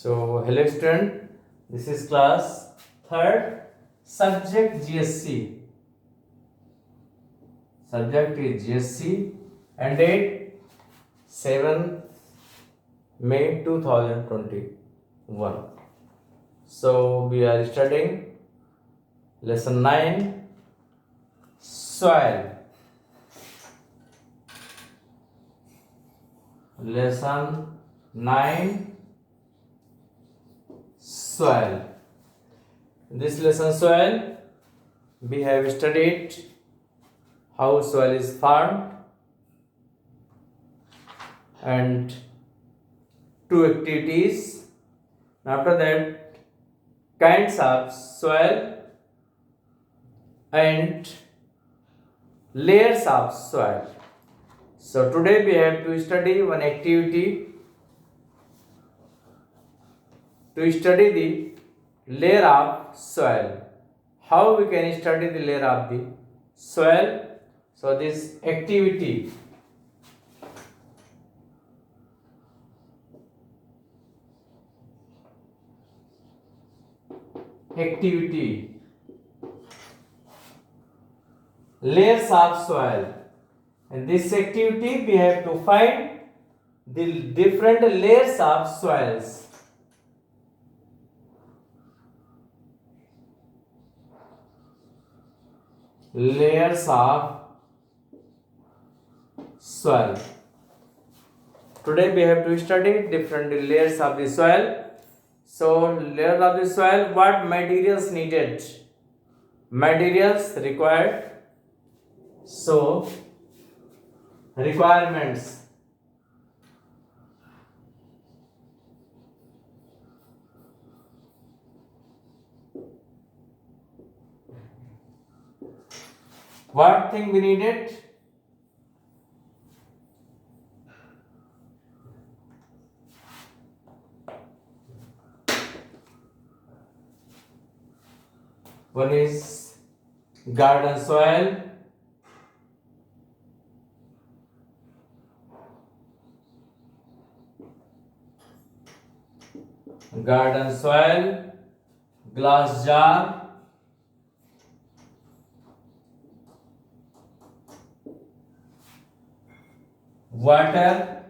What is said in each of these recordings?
So, hello student, this is class 3rd, subject GSC. Subject is GSC and date 7th May 2021. So, we are studying lesson 9, soil. Lesson 9, soil. In this lesson soil, we have studied how soil is formed and two activities. After that, kinds of soil and layers of soil. So today we have to study one activity to study the layer of soil. How we can study the layer of the soil? So this activity layers of soil. In this activity we have to find the different layers of soils. Layers of soil. Today we have to study different layers of the soil. So, layer of the soil, what materials needed? Materials required. So, requirements. What thing we needed? One is garden soil. Garden soil, glass jar, water,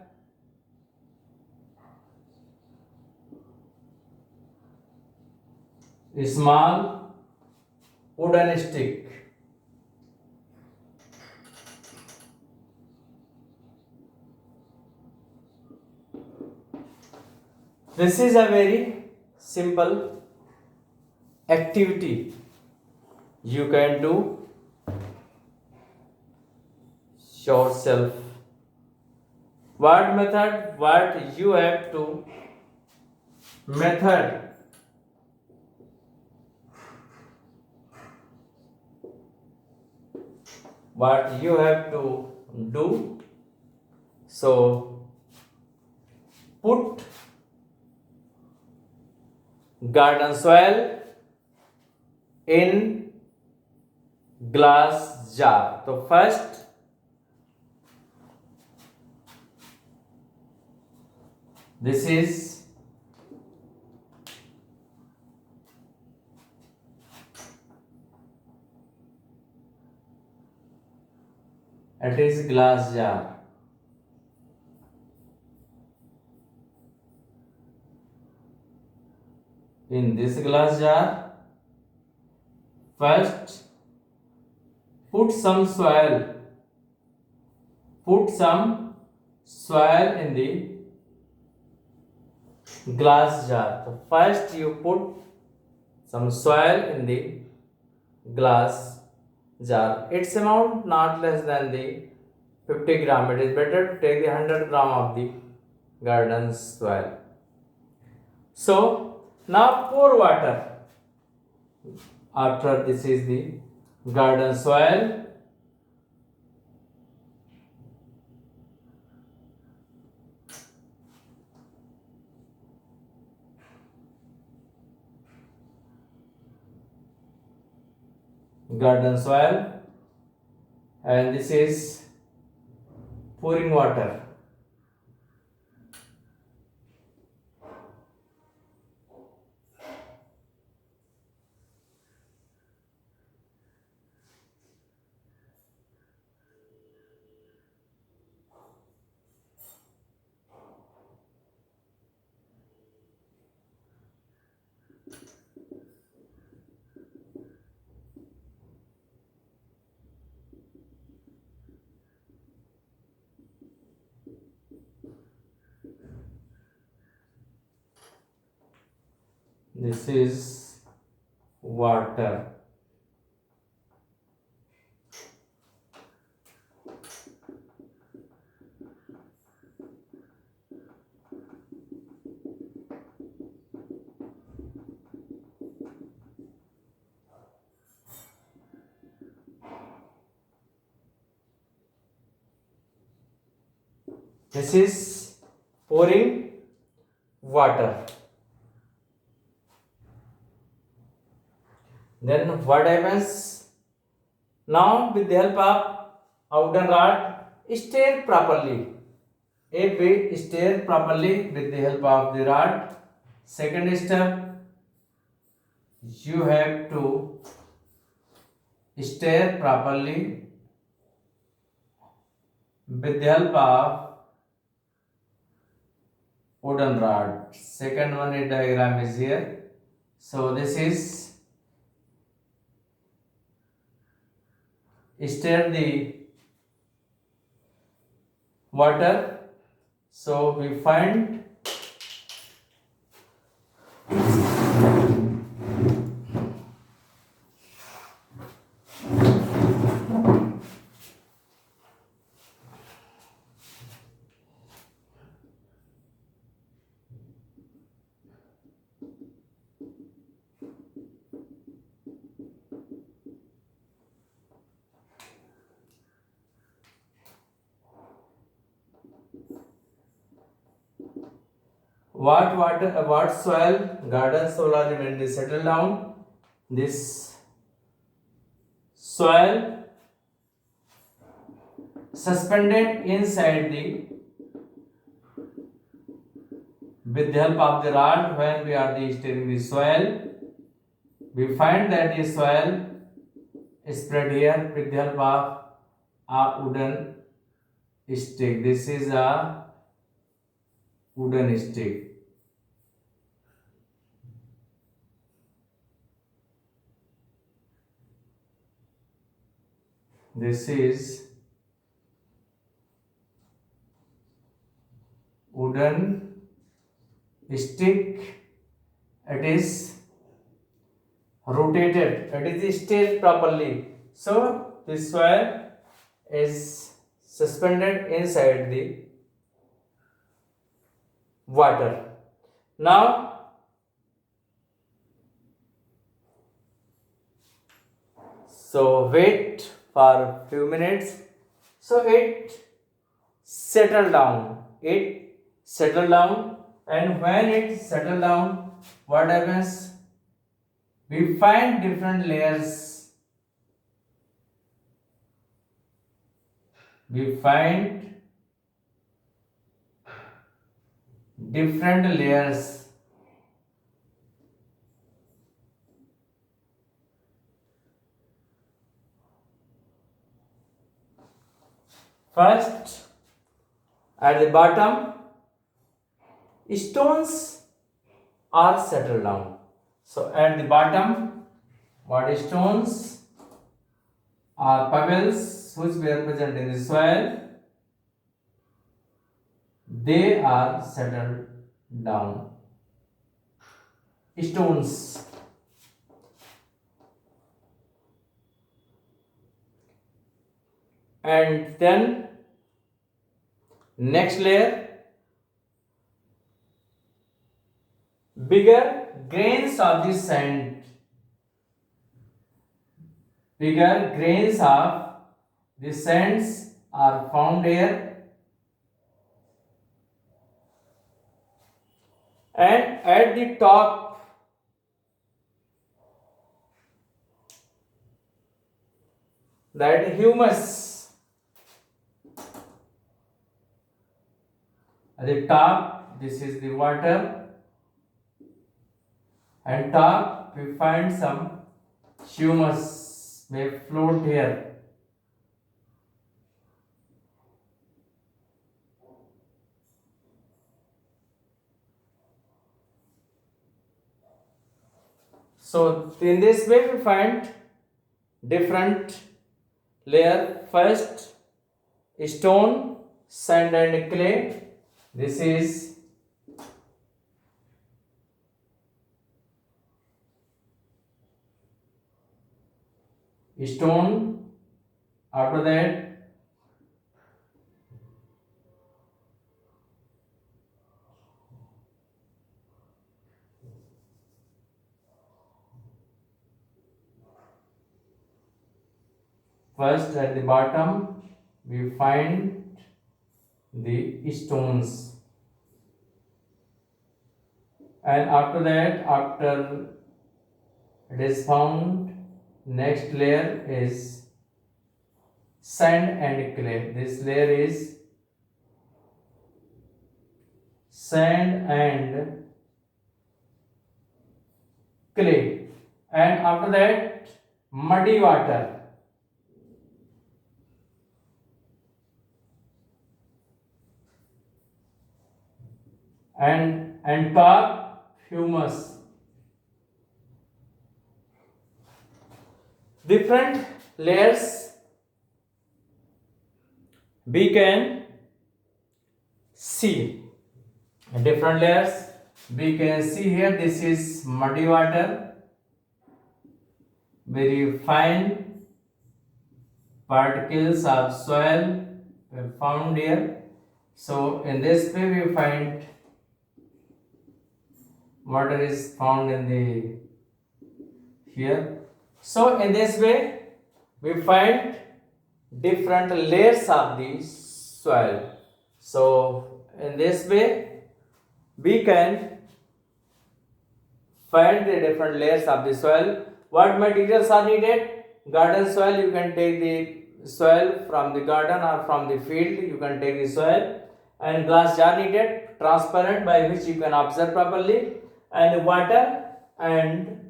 small wooden stick. This is a very simple activity you can do yourself. What method? What you have to method? What you have to do? So put garden soil in glass jar. So first this is glass jar. In this glass jar, first put some soil. Put some soil in the glass jar. So first you put some soil in the glass jar. Its amount not less than the 50 gram. It is better to take the 100 gram of the garden soil. So now pour water. After this is the garden soil. Garden soil, and this is pouring water. This is water. This is pouring water. Then what happens? Now with the help of a wooden rod, stir properly. If we stir properly with the help of the rod, second step, you have to stir properly with the help of wooden rod. Second one is diagram is here. So this is stir the water. So we find what soil garden solar when they settle down. This soil suspended inside the with the help of the rod. When we are stirring the soil, we find that the soil is spread here with the help of a wooden stick. This is a wooden stick. This is wooden stick. It is rotated. It is stayed properly. So this soil is suspended inside the water. Now so wait for few minutes. So it settled down. And when it settled down, what happens? We find different layers. We find different layers. First, at the bottom, stones are settled down. So at the bottom, what stones are pebbles which were present in the soil, they are settled down. Stones. And then next layer, bigger grains of the sand. Bigger grains of the sands are found here. And at the top, that humus. At the top, this is the water, and top we find some humus may float here. So in this way we find different layer. First, stone, sand and clay. This is stone. After that, first at the bottom we find the stones, and after that, after it is found, next layer is sand and clay. This layer is sand and clay, and after that muddy water, and top humus. Different layers we can see. Different layers we can see here. This is muddy water, very fine particles of soil found here. So in this way we find water is found in the here. So in this way we find different layers of the soil. So in this way we can find the different layers of the soil. What materials are needed? Garden soil, you can take the soil from the garden or from the field, you can take the soil. And glass jar needed, transparent, by which you can observe properly. And water and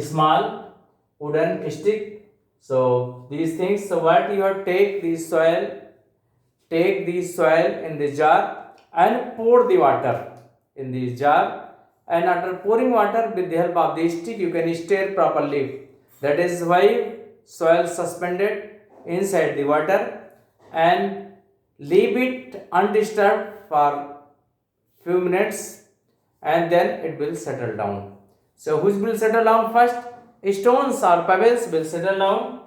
small wooden stick. So these things. So what you have, take the soil in the jar and pour the water in the jar, and after pouring water with the help of the stick you can stir properly. That is why soil suspended inside the water, and leave it undisturbed for few minutes, and then it will settle down. So which will settle down first? Stones or pebbles will settle down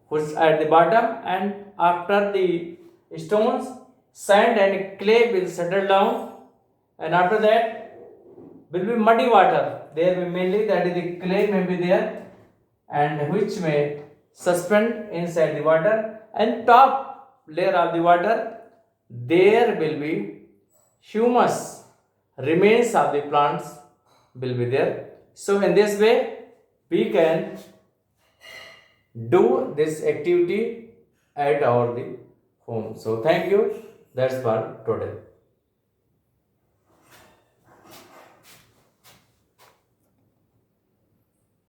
which at the bottom, and after the stones, sand and clay will settle down, and after that will be muddy water. There will mainly, that is the clay may be there, and which may suspend inside the water, and top layer of the water there will be humus, remains of the plants will be there. So in this way we can do this activity at our the home. So thank you. That's for today.